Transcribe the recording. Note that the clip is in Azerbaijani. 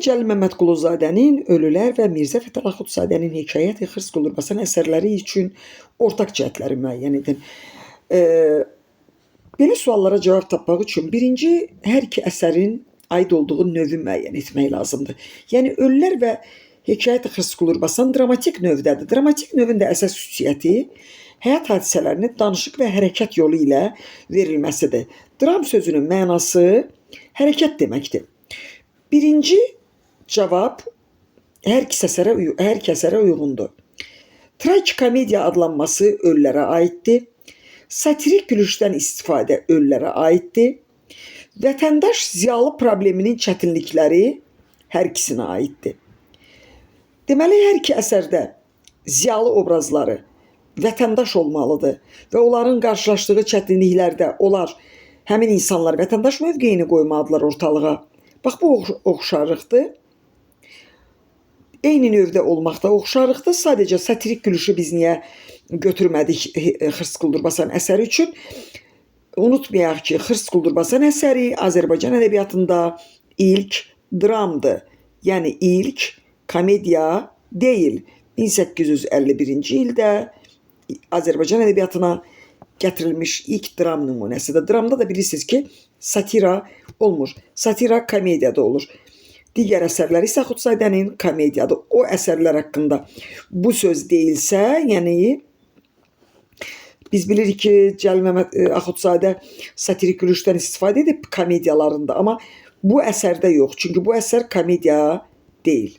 Cəlil Məmmədquluzadənin Ölülər və Mirzə Fətəli Axundzadənin Hekayət-i Xırs Qulurbasan əsərləri üçün ortaq cəhətləri müəyyən edin. Belə suallara cavab tapmaq üçün birinci, hər iki əsərin aid olduğu növü müəyyən etmək lazımdır. Yəni, Ölülər və Hekayət-i Xırs Qulurbasan dramatik növdədir. Dramatik növün də əsas xüsusiyyəti həyat hadisələrinin danışıq və hərəkət yolu ilə verilməsidir. Dram sözünün mənası hərəkət deməkdir. Birinci cavab hər iki əsərə uyğundur. Tragikomediya adlanması ölülərə aiddir. Satirik gülüşdən istifadə ölülərə aiddir. Vətəndaş ziyalı probleminin çətinlikləri hər ikisinə aiddir. Deməli, hər iki əsərdə ziyalı obrazları vətəndaş olmalıdır və onların qarşılaşdığı çətinliklərdə onlar, həmin insanlar vətəndaş mövqeyini qoymalıdırlar ortalığa. Bax, bu oxşarlıqdır. Eyni növdə olmaqda oxşarlıqdır. Sadəcə satirik gülüşü biz niyə götürmədik Xırs Qulurbasan əsəri üçün? Unutmayaq ki, Xırs Qulurbasan əsəri Azərbaycan ədəbiyyatında ilk dramdır. Yəni, ilk komediya deyil. 1851-ci ildə Azərbaycan ədəbiyyatına gətirilmiş ilk dram nümunəsidir. Dramda da bilirsiniz ki, satira olmur. Satira komediyada olur. Digər əsərlər isə Axundzadənin komediyadır. O əsərlər haqqında bu söz deyilsə, yəni biz bilirik ki, Cəlil Axundzadə satirik gülüşdən istifadə edib komediyalarında, amma bu əsərdə yox. Çünki bu əsər komediya deyil.